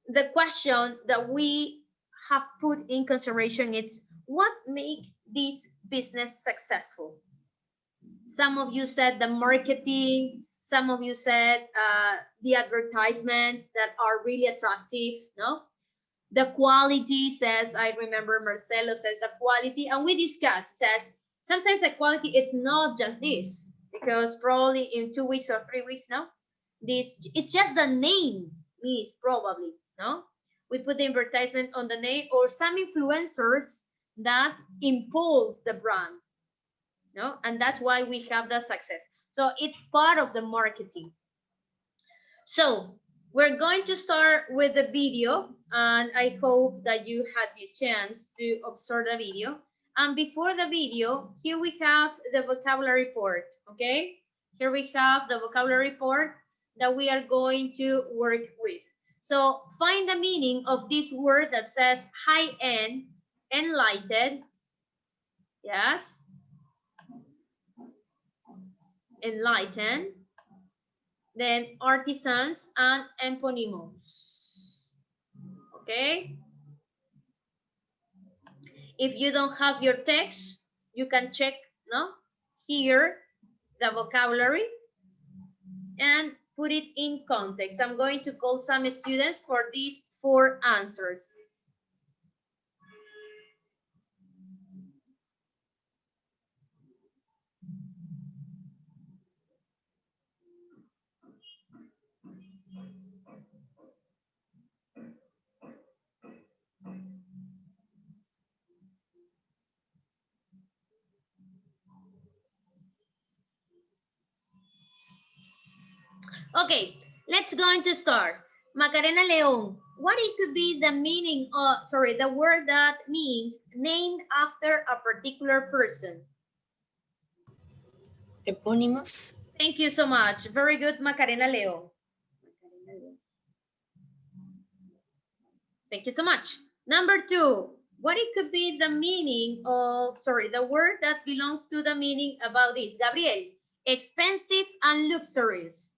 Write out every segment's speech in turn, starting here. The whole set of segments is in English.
the question that we have put in consideration is what make this business successful? Some of you said the marketing, some of you said the advertisements that are really attractive, no? The quality says, I remember Marcelo said the quality, and we discussed, says, sometimes the quality, it's not just this, because probably in 2 weeks or 3 weeks now, this, it's just the name is probably, no? We put the advertisement on the name, or some influencers that impulse the brand, no? And that's why we have the success. So it's part of the marketing. So we're going to start with the video, and I hope that you had the chance to observe the video. And before the video, here we have the vocabulary report, okay? Here we have the vocabulary report that we are going to work with. So find the meaning of this word that says high-end, enlightened, yes, enlightened, then artisans and eponymous. Okay? If you don't have your text, you can check, no, here the vocabulary and put it in context. I'm going to call some students for these 4 answers. Okay, let's going to start. Macarena Leon, what it could be the meaning of, sorry, the word that means named after a particular person? Epónimos. Thank you so much. Very good, Macarena Leon. Thank you so much. Number 2, what it could be the meaning of, sorry, the word that belongs to the meaning about this? Gabriel, expensive and luxurious.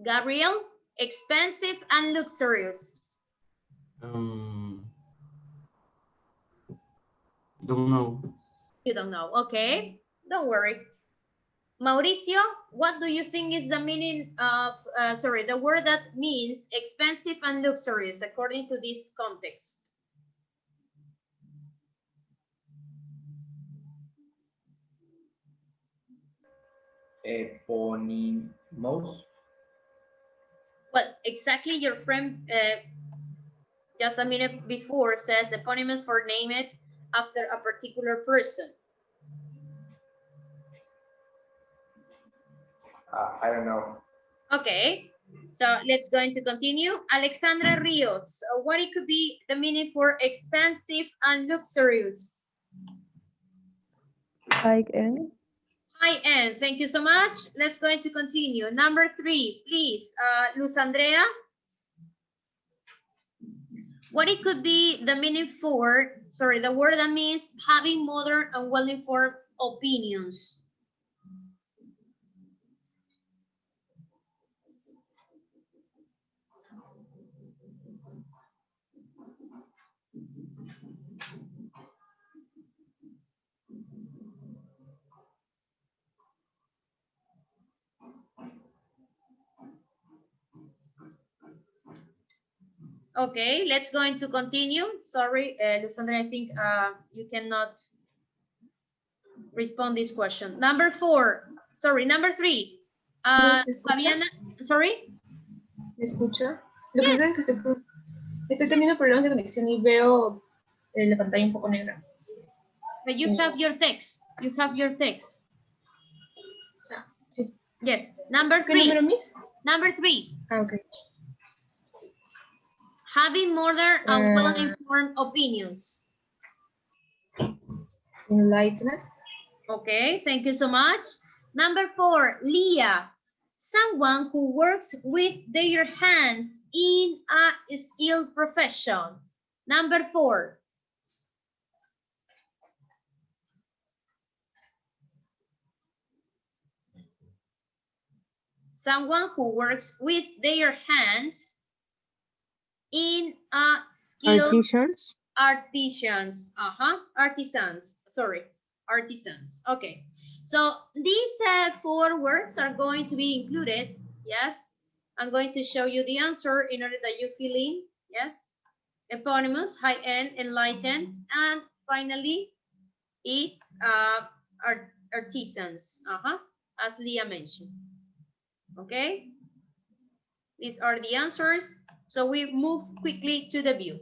Gabriel, expensive and luxurious. Don't know. You don't know, okay, don't worry. Mauricio, what do you think is the meaning of, sorry, the word that means expensive and luxurious according to this context? Eponymous. Well, exactly, your friend just a minute before says eponymous for name it after a particular person. I don't know. Okay, so let's going to continue. Alexandra Rios, what it could be the meaning for expensive and luxurious? High-end. High-end, thank you so much. Let's going to continue. Number 3, please, Luz Andrea. What it could be the meaning for, sorry, the word that means having modern and well-informed opinions. Okay, let's going to continue. Sorry, Lucandra, I think you cannot respond this question. Number 4, sorry, number 3. Fabiana, sorry. ¿Me escucha? Lo que sucede es que estoy teniendo problemas de conexión y veo la pantalla un poco negra. But you have your text. You have your text. Sí. Yes. Number 3. ¿Qué número, Miss? Number 3. Ah, ok. Having modern and well-informed opinions. Enlightened. Okay, thank you so much. Number 4, Leah. Someone who works with their hands in a skilled profession. Number 4. Someone who works with their hands in a skilled Artisans. Artisans. Okay, so these 4 words are going to be included. Yes, I'm going to show you the answer in order that you fill in. Yes, eponymous, high-end, enlightened, and finally it's artisans, as Leah mentioned. Okay, these are the answers. So we move quickly to the view.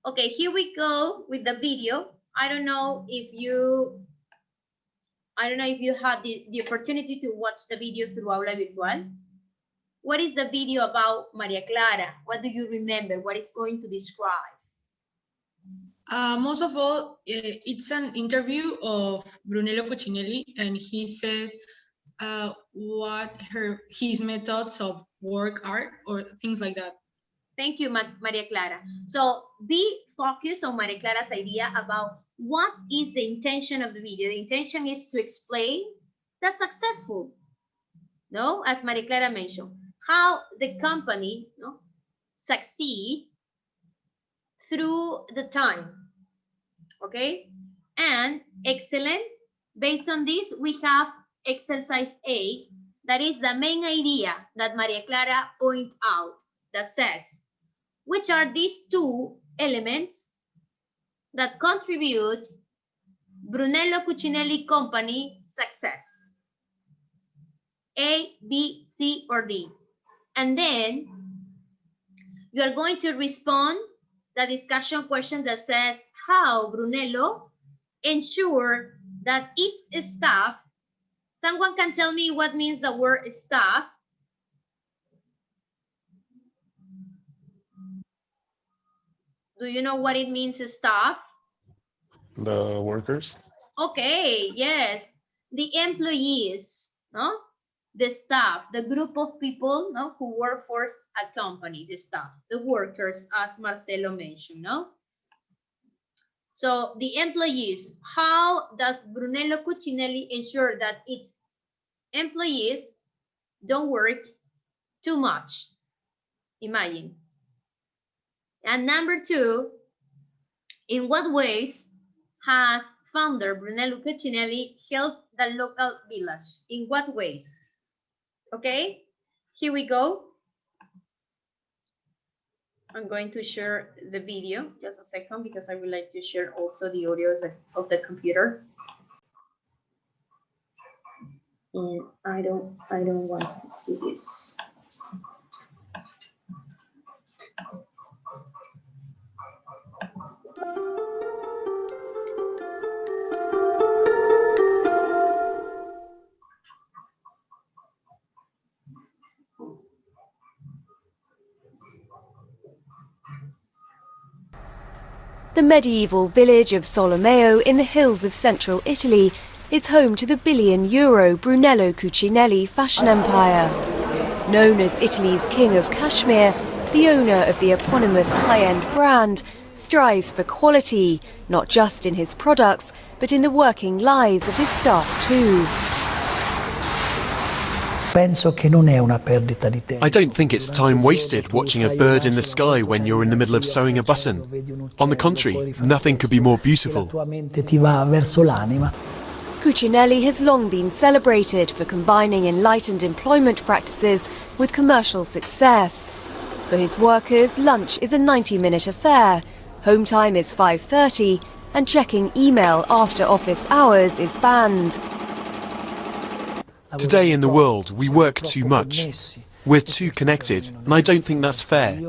Okay, here we go with the video. I don't know if you had the opportunity to watch the video through Aula Virtual. What is the video about, Maria Clara? What do you remember? What is going to describe? Most of all, it's an interview of Brunello Cucinelli, and he says what his methods of work are, or things like that. Thank you, Maria Clara. So be focused on Maria Clara's idea about what is the intention of the video. The intention is to explain the successful, no, as Maria Clara mentioned, how the company succeed through the time. Okay, and excellent. Based on this, we have exercise A, that is the main idea that Maria Clara pointed out, that says, which are these 2 elements that contribute Brunello Cucinelli Company success? A, B, C, or D? And then you are going to respond the discussion question that says how Brunello ensured that its staff, someone can tell me what means the word staff? Do you know what it means, staff? The workers. Okay, yes, the employees, no? The staff, the group of people, no, who work for a company, the staff, the workers, as Marcelo mentioned, no? So the employees, how does Brunello Cucinelli ensure that its employees don't work too much? Imagine. And number 2, in what ways has founder Brunello Cucinelli helped the local village? In what ways? Okay, here we go. I'm going to share the video, just a second, because I would like to share also the audio of the computer. And I don't want to see this. The medieval village of Solomeo in the hills of central Italy is home to the billion-euro Brunello Cucinelli fashion empire. Known as Italy's King of Cashmere, the owner of the eponymous high-end brand strives for quality, not just in his products, but in the working lives of his staff too. I don't think it's time wasted watching a bird in the sky when you're in the middle of sewing a button. On the contrary, nothing could be more beautiful. Cucinelli has long been celebrated for combining enlightened employment practices with commercial success. For his workers, lunch is a 90-minute affair, home time is 5:30, and checking email after office hours is banned. Today in the world, we work too much. We're too connected, and I don't think that's fair.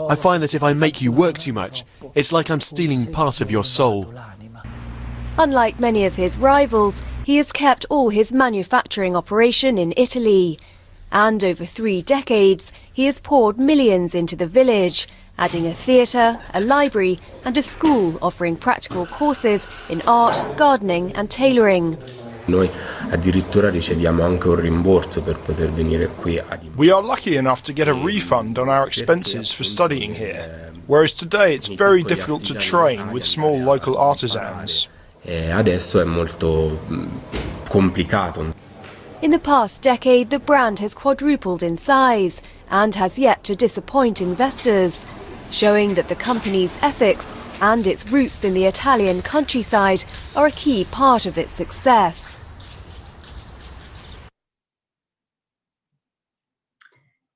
I find that if I make you work too much, it's like I'm stealing part of your soul. Unlike many of his rivals, he has kept all his manufacturing operation in Italy. And over 3 decades, he has poured millions into the village, adding a theatre, a library, and a school offering practical courses in art, gardening, and tailoring. We are lucky enough to get a refund on our expenses for studying here, whereas today it's very difficult to train with small local artisans. In the past decade, the brand has quadrupled in size and has yet to disappoint investors, showing that the company's ethics and its roots in the Italian countryside are a key part of its success.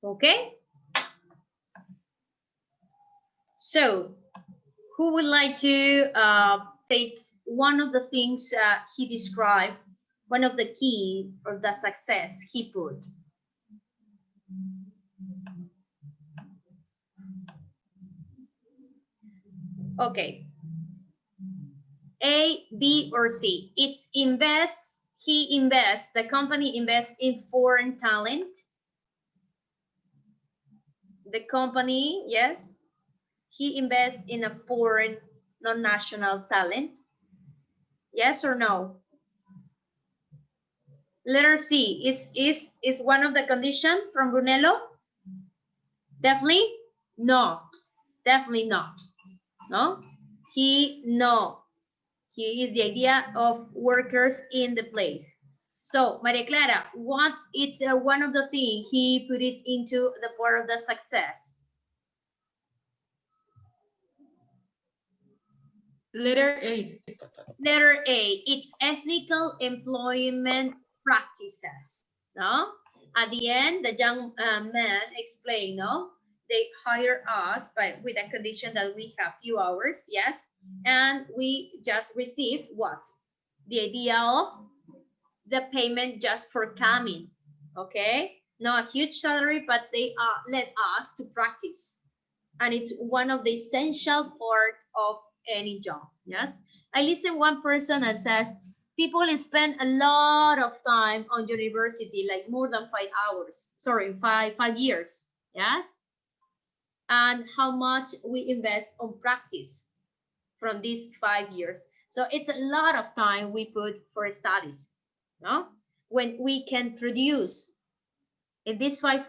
Okay. So, who would like to take one of the things he described, one of the key of the success he put? Okay. A, B, or C? It's the company invests in foreign talent. The company, yes, he invests in a foreign, non-national talent. Yes or no? Letter C, is one of the conditions from Brunello? Definitely not. Definitely not. No? He is the idea of workers in the place. So, Maria Clara, what is one of the things he put it into the part of the success? Letter A. Letter A, it's ethical employment practices, no? At the end, the young man explained, no? They hire us with a condition that we have few hours, yes? And we just receive what? The idea of the payment just for coming, okay? Not a huge salary, but they let us to practice. And it's one of the essential part of any job, yes? I listen one person that says, people spend a lot of time on university, like more than 5 hours, sorry, five years, yes? And how much we invest on practice from these 5 years. So it's a lot of time we put for studies, no? When we can produce in these 5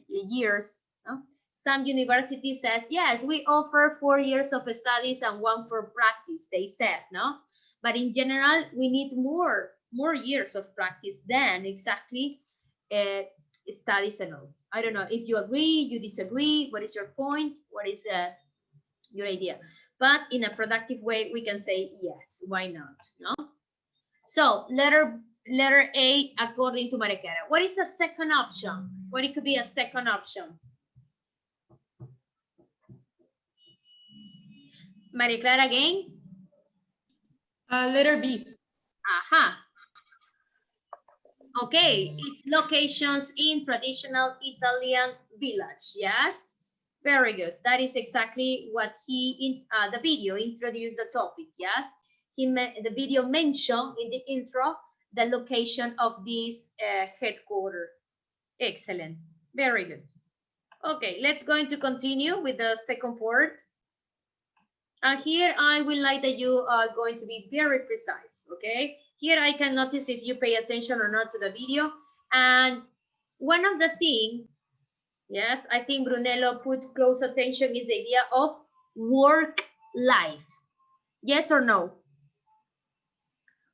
years, no? Some university says, yes, we offer 4 years of studies and 1 for practice, they said, no? But in general, we need more years of practice than exactly studies and all. I don't know if you agree, you disagree, what is your point? What is your idea? But in a productive way, we can say, yes, why not, no? So letter A, according to Maria Clara. What is a second option? What it could be a second option? Maria Clara again? Letter B. Aha. Okay, it's locations in traditional Italian village, yes? Very good. That is exactly what the video introduced the topic, yes? The video mentioned in the intro the location of this headquarters. Excellent. Very good. Okay, let's going to continue with the second part. And here I would like that you are going to be very precise, okay? Here I can notice if you pay attention or not to the video. And one of the things, yes, I think Brunello put close attention is the idea of work life. Yes or no?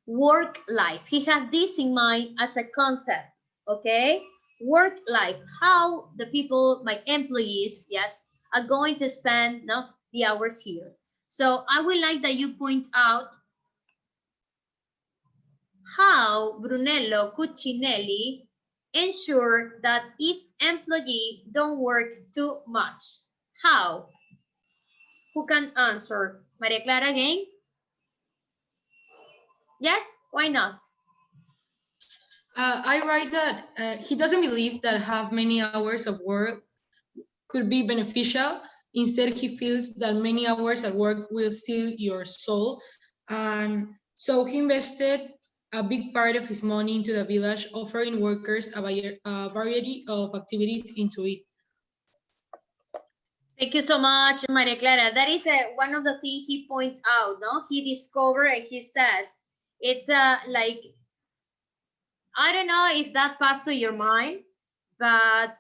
Work life. He had this in mind as a concept, okay? Work life, how the people, my employees, yes, are going to spend the hours here. So I would like that you point out how Brunello Cucinelli ensure that its employee don't work too much. How? Who can answer? Maria Clara again? Yes, why not? I write that he doesn't believe that have many hours of work could be beneficial. Instead, he feels that many hours at work will steal your soul. And so he invested a big part of his money into the village, offering workers a variety of activities into it. Thank you so much, Maria Clara. That is one of the things he points out, no? He discovered and he says, it's like, I don't know if that passed to your mind, but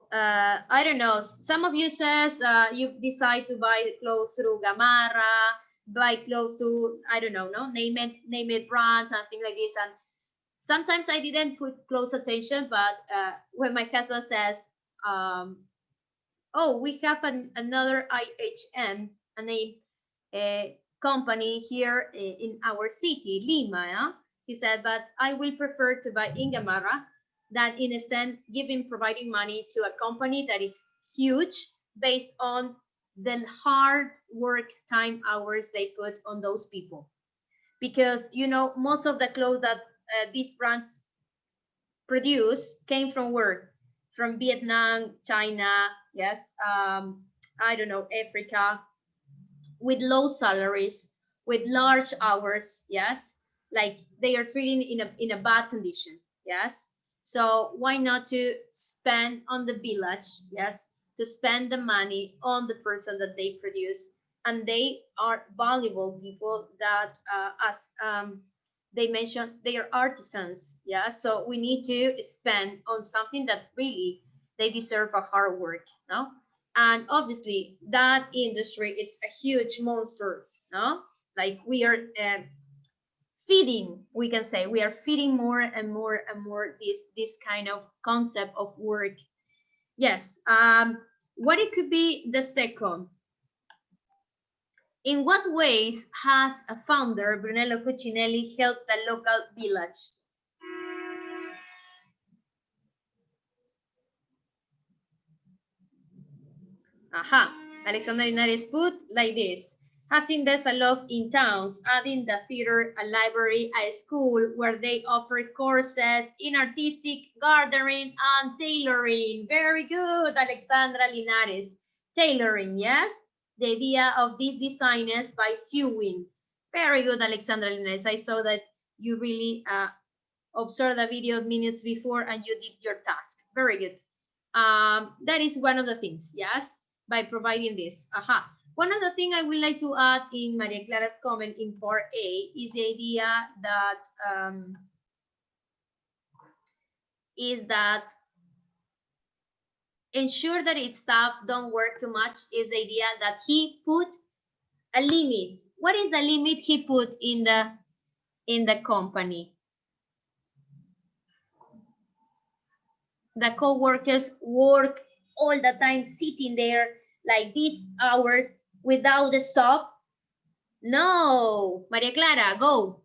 I don't know. Some of you says you decide to buy clothes through Gamarra, buy clothes through, I don't know, no? Name it brands, something like this. And Sometimes I didn't put close attention, but when my cousin says, oh, we have another IHM, a name company here in our city, Lima. He said, but I will prefer to buy in Gamarra than instead providing money to a company that is huge based on the hard work time hours they put on those people. Because, you know, most of the clothes that these brands produce came from where? From Vietnam, China, yes, I don't know, Africa, with low salaries, with large hours, yes, like they are treating in a bad condition, yes. So why not to spend on the village, yes, to spend the money on the person that they produce, and they are valuable people that, as they mentioned, they are artisans, yeah. So we need to spend on something that really they deserve a hard work, no? And obviously that industry, it's a huge monster, no? Like we are feeding, we can say we are feeding more and more and more this kind of concept of work. Yes. What it could be the second? In what ways has a founder, Brunello Cucinelli, helped the local village? Aha, Alexandra Linares put like this: has invested a lot in towns, adding the theater, a library, a school where they offer courses in artistic gardening and tailoring. Very good, Alexandra Linares. Tailoring, yes? The idea of these designers by sewing. Very good, Alexandra Linares. I saw that you really observed the video minutes before and you did your task. Very good. That is one of the things, yes? By providing this. Aha. One of the things I would like to add in Maria Clara's comment in part A is the idea that ensure that its staff don't work too much, is the idea that he put a limit. What is the limit he put in the company? The co-workers work all the time sitting there like these hours without a stop? No, Maria Clara, go.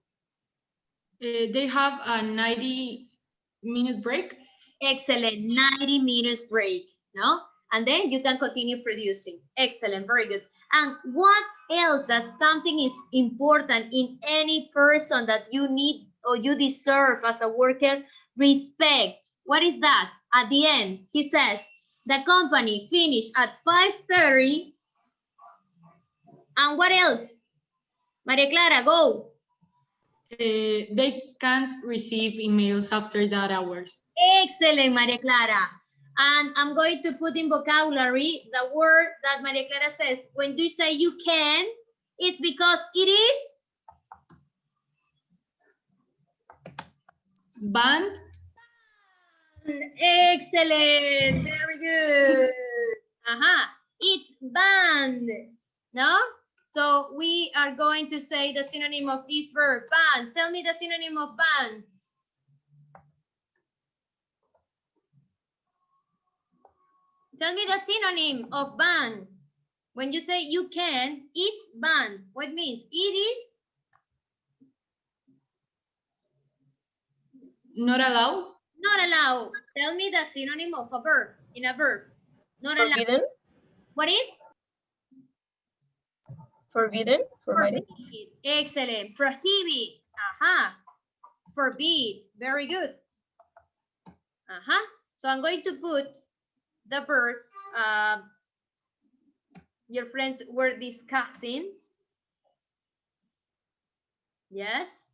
They have a 90-minute break. Excellent, 90 minutes break, no? And then you can continue producing. Excellent, very good. And what else that something is important in any person that you need or you deserve as a worker? Respect. What is that? At the end, he says, the company finished at 5:30. And what else? Maria Clara, go. They can't receive emails after that hours. Excellent, Maria Clara. And I'm going to put in vocabulary the word that Maria Clara says. When you say you can, it's because it is Banned. Excellent, very good. It's banned, no? So we are going to say the synonym of this verb, banned. Tell me the synonym of banned. Tell me the synonym of banned. When you say you can, it's banned. What means? It is Not allowed. not allowed. Tell me the synonym of a verb, in a verb. Not allowed. Forbidden. What is? Forbidden. Forbidden. Excellent. Prohibit. Forbid. Very good. So I'm going to put the verbs your friends were discussing. Yes.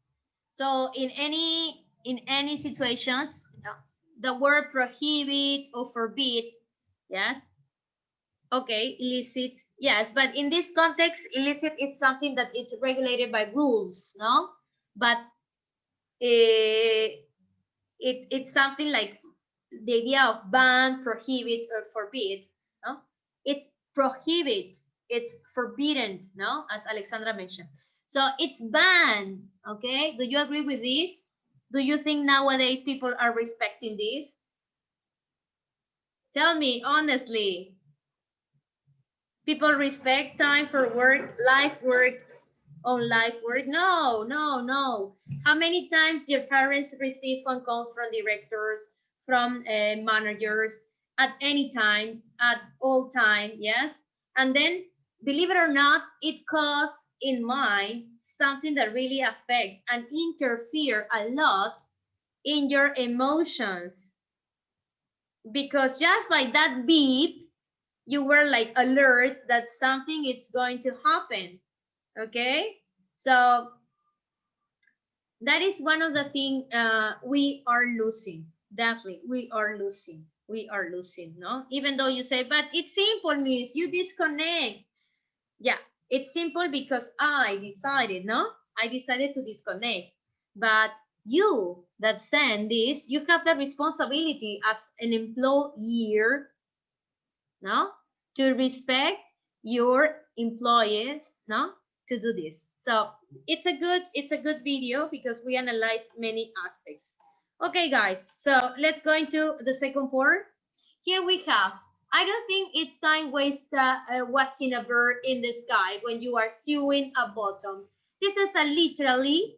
So in any situations, the word prohibit or forbid, yes. Okay, illicit, yes, but in this context, illicit, it's something that it's regulated by rules, no? But it's something like the idea of ban, prohibit, or forbid, no? It's prohibit, it's forbidden, no? As Alexandra mentioned. So it's banned, okay? Do you agree with this? Do you think nowadays people are respecting this? Tell me honestly. People respect time for work, life work, on life work? No, no, no. How many times your parents receive phone calls from directors, from managers at any times, at all time, yes? And then, believe it or not, it causes in mind something that really affects and interfere a lot in your emotions. Because just by that beep, you were like alert that something is going to happen. Okay, so that is one of the things we are losing. Definitely, we are losing. We are losing, no? Even though you say, but it's simple, miss, you disconnect. Yeah, it's simple because I decided, no? I decided to disconnect. But you that send this, you have the responsibility as an employer, no? To respect your employees, no? To do this. So it's a good video because we analyze many aspects. Okay, guys, so let's go into the second part. Here we have, I don't think it's time waste watching a bird in the sky when you are sewing a bottom. This is a literally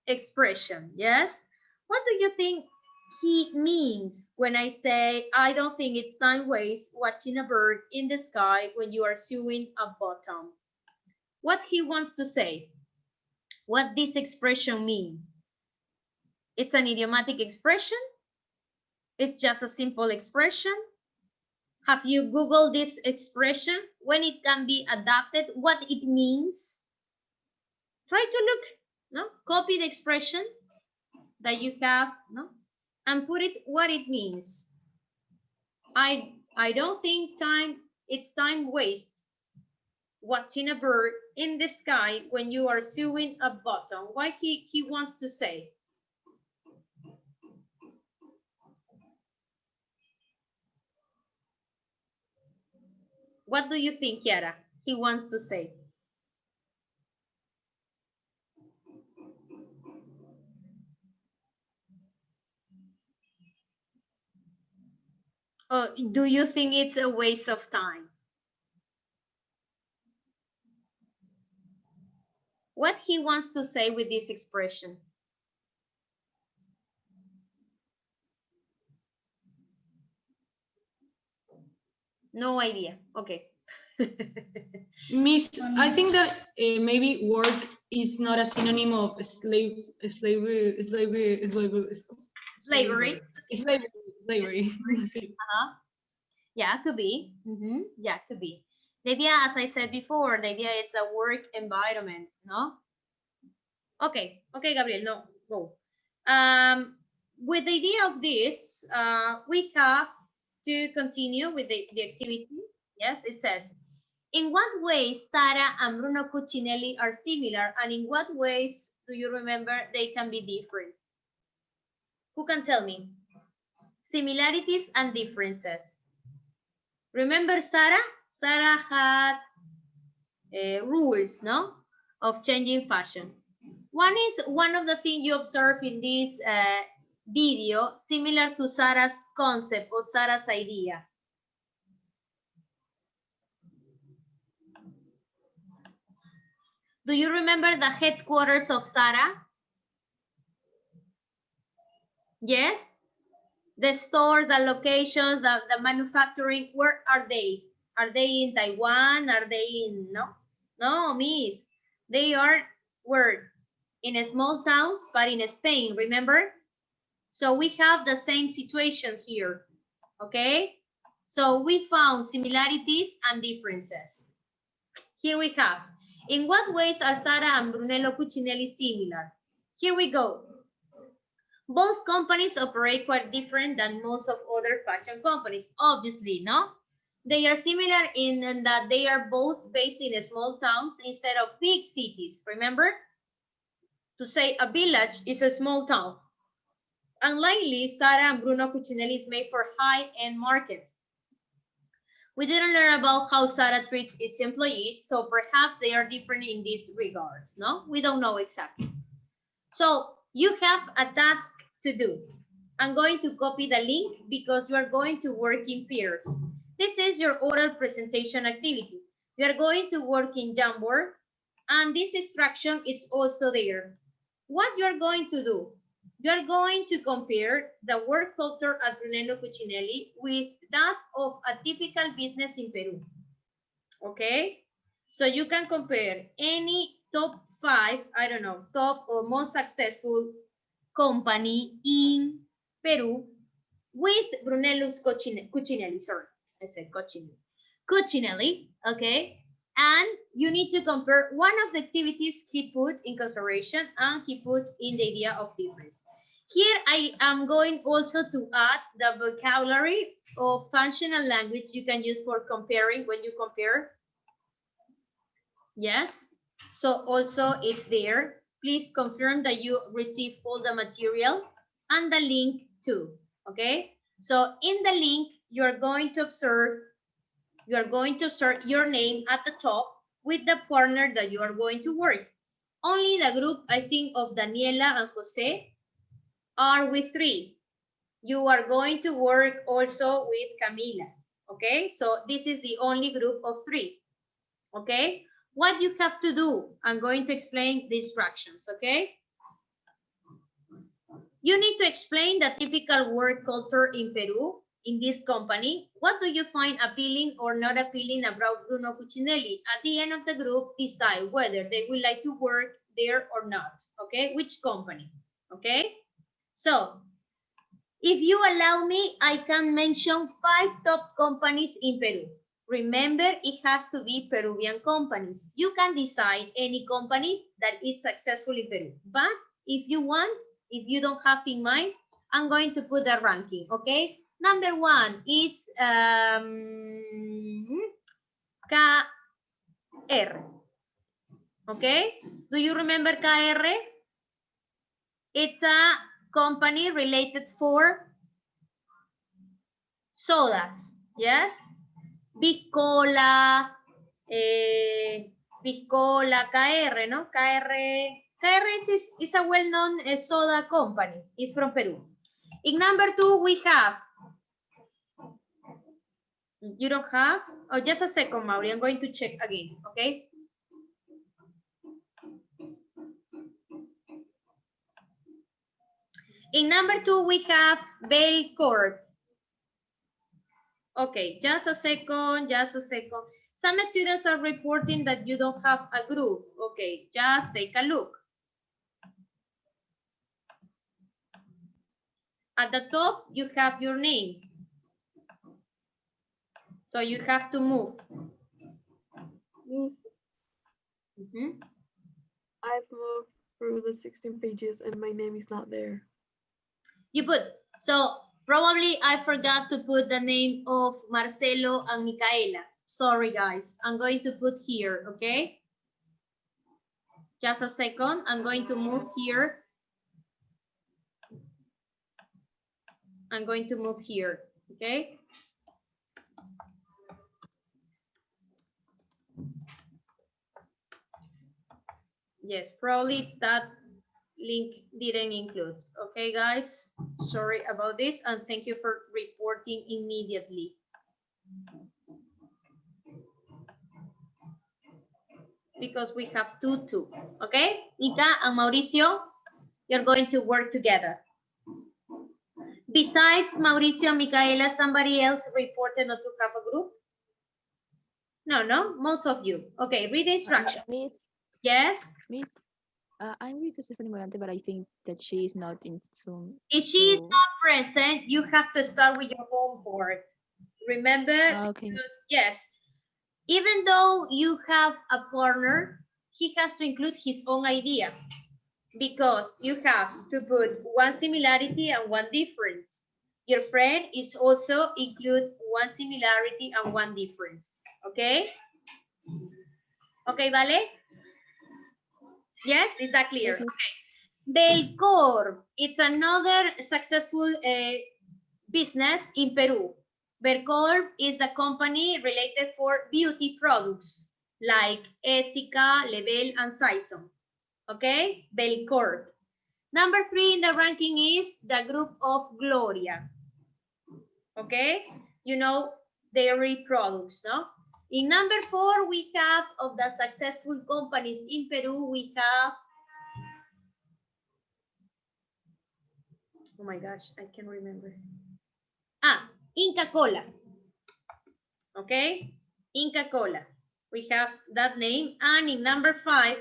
expression, yes? What do you think he means when I say, I don't think it's time waste watching a bird in the sky when you are sewing a bottom? What he wants to say, what this expression mean? It's an idiomatic expression? It's just a simple expression? Have you Googled this expression? When it can be adapted, what it means? Try to look, no? Copy the expression that you have, no? And put it what it means. I don't think it's time waste watching a bird in the sky when you are sewing a bottom. What he wants to say. What do you think, Kiara? He wants to say. Oh, do you think it's a waste of time? What he wants to say with this expression? No idea. Okay. Miss, I think that maybe work is not a synonym of slavery. Yeah, could be. Yeah, could be. The idea, as I said before, the idea is a work environment, no? Okay, okay, Gabriel, no, go. With the idea of this, we have to continue with the activity. Yes, it says, in what ways Sara and Bruno Cucinelli are similar, and in what ways do you remember they can be different? Who can tell me? Similarities and differences. Remember Sara? Sara had rules, no? Of changing fashion. One of the things you observe in this video, similar to Sara's concept or Sara's idea. Do you remember the headquarters of Sara? Yes? The stores, the locations, the manufacturing, where are they? Are they in Taiwan? Are they in, no? No, miss. They are where? In small towns, but in Spain, remember? So we have the same situation here, okay? So we found similarities and differences. Here we have, in what ways are Sara and Brunello Cucinelli similar? Here we go. Both companies operate quite different than most of other fashion companies, obviously, no? They are similar in that they are both based in small towns instead of big cities, remember? To say a village is a small town. Unlikely, Sara and Bruno Cucinelli is made for high-end markets. We didn't learn about how Sara treats its employees, so perhaps they are different in these regards, no? We don't know exactly. So You have a task to do. I'm going to copy the link because you are going to work in pairs. This is your oral presentation activity. You are going to work in Jamboard, and this instruction is also there. What you are going to do? You are going to compare the work culture at Brunello Cucinelli with that of a typical business in Peru. Okay? So you can compare any top 5, I don't know, top or most successful company in Peru with Brunello's Cucinelli, sorry, I said Cucinelli. Cucinelli, okay? And you need to compare one of the activities he put in consideration and he put in the idea of difference. Here I am going also to add the vocabulary of functional language you can use for comparing when you compare. Yes, so also it's there. Please confirm that you receive all the material and the link too, okay? So in the link, you're going to observe your name at the top with the partner that you are going to work. Only the group, I think, of Daniela and Jose are with 3. You are going to work also with Camila, okay? So this is the only group of 3, okay? What you have to do, I'm going to explain the instructions, okay? You need to explain the typical work culture in Peru, in this company. What do you find appealing or not appealing about Bruno Cucinelli? At the end of the group, decide whether they would like to work there or not, okay? Which company, okay? So, if you allow me, I can mention 5 top companies in Peru. Remember, it has to be Peruvian companies. You can decide any company that is successful in Peru. But if you want, if you don't have in mind, I'm going to put a ranking, okay? Number 1 is KR. Okay? Do you remember KR? It's a company related for sodas, yes? Biscola, Biscola, KR, no? KR is a well-known soda company. It's from Peru. In number 2, we have, you don't have? Oh, just a second, Mauri. I'm going to check again, okay? In number 2, we have Belcorp. Okay, just a second. Some students are reporting that you don't have a group. Okay, just take a look. At the top, you have your name. So you have to move. I've moved through the 16 pages and my name is not there. You put, so probably I forgot to put the name of Marcelo and Micaela. Sorry, guys. I'm going to put here, okay? Just a second. I'm going to move here. I'm going to move here, okay? Yes, probably that link didn't include. Okay, guys, sorry about this, and thank you for reporting immediately. Because we have two, okay? Nika and Mauricio, you're going to work together. Besides Mauricio and Micaela, somebody else reported not to have a group? No, most of you. Okay, read the instruction. Miss, Yes? Miss, I'm with Stephanie Morante, but I think that she is not in Zoom. If she is not present, you have to start with your homework. Remember? Okay. Because, yes, even though you have a partner, he has to include his own idea because you have to put one similarity and one difference. Your friend is also include one similarity and one difference. Okay? Okay, Vale? Yes, is that clear? Yes, okay. Belcorp, it's another successful business in Peru. Belcorp is the company related for beauty products like Essica, Level, and Saison. Okay, Belcorp. Number 3 in the ranking is the group of Gloria. Okay, you know, dairy products, no? In number 4, we have of the successful companies in Peru, we have, oh my gosh, I can't remember. Inca Cola. Okay, Inca Cola. We have that name. And in number 5,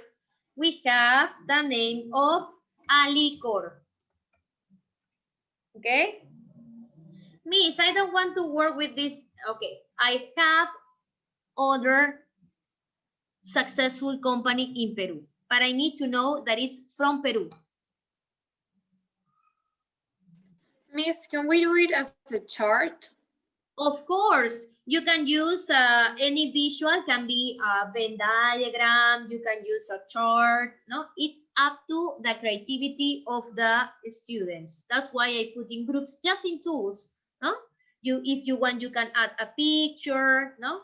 we have the name of Alicor. Okay? Miss, I don't want to work with this. Okay, I have other successful company in Peru, but I need to know that it's from Peru. Miss, can we do it as a chart? Of course, you can use any visual, can be a Venn diagram, you can use a chart, no? It's up to the creativity of the students. That's why I put in groups, just in tools, no? If you want, you can add a picture, no?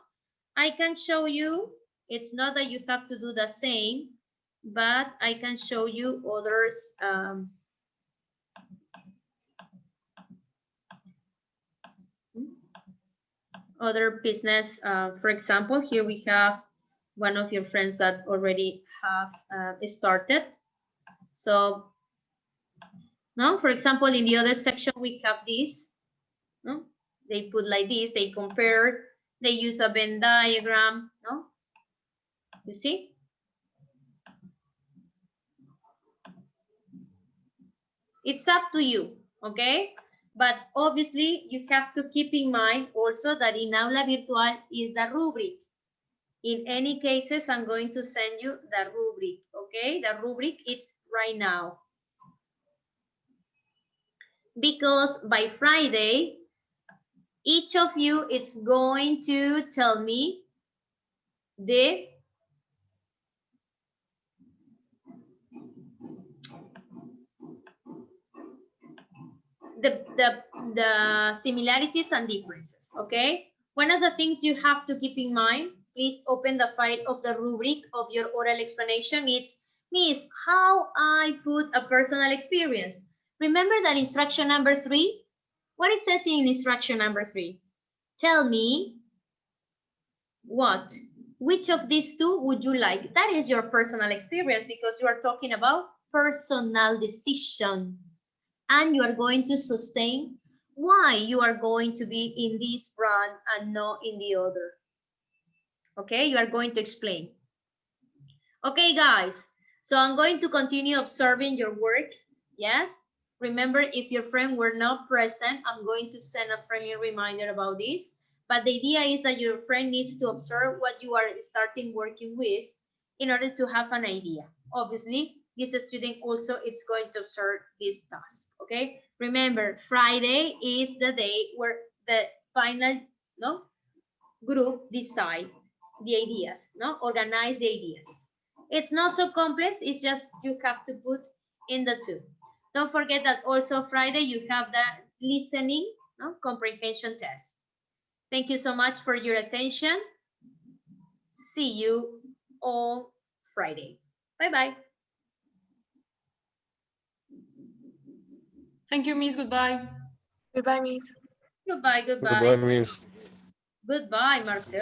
I can show you, it's not that you have to do the same, but I can show you others. Other business, for example, here we have one of your friends that already have started. So, no, for example, in the other section, we have this. No? They put like this, they compare, they use a Venn diagram, no? You see? It's up to you, okay? But obviously, you have to keep in mind also that in Aula Virtual is the rubric. In any cases, I'm going to send you the rubric, okay? The rubric, it's right now. Because by Friday, each of you is going to tell me the similarities and differences, okay? One of the things you have to keep in mind, please open the file of the rubric of your oral explanation. It's, Miss, how I put a personal experience. Remember that instruction number 3? What it says in instruction number 3? Tell me what? Which of these two would you like? That is your personal experience because you are talking about personal decision. And you are going to sustain why you are going to be in this brand and not in the other. Okay, you are going to explain. Okay, guys, so I'm going to continue observing your work. Yes, remember, if your friend were not present, I'm going to send a friendly reminder about this. But the idea is that your friend needs to observe what you are starting working with in order to have an idea. Obviously, this student also is going to observe this task, okay? Remember, Friday is the day where the final group decide the ideas, organize the ideas. It's not so complex, it's just you have to put in the two. Don't forget that also Friday you have the listening comprehension test. Thank you so much for your attention. See you on Friday. Bye-bye. Thank you, Miss. Goodbye. Goodbye, Miss. Goodbye, goodbye. Goodbye, Miss. Goodbye, Marcel.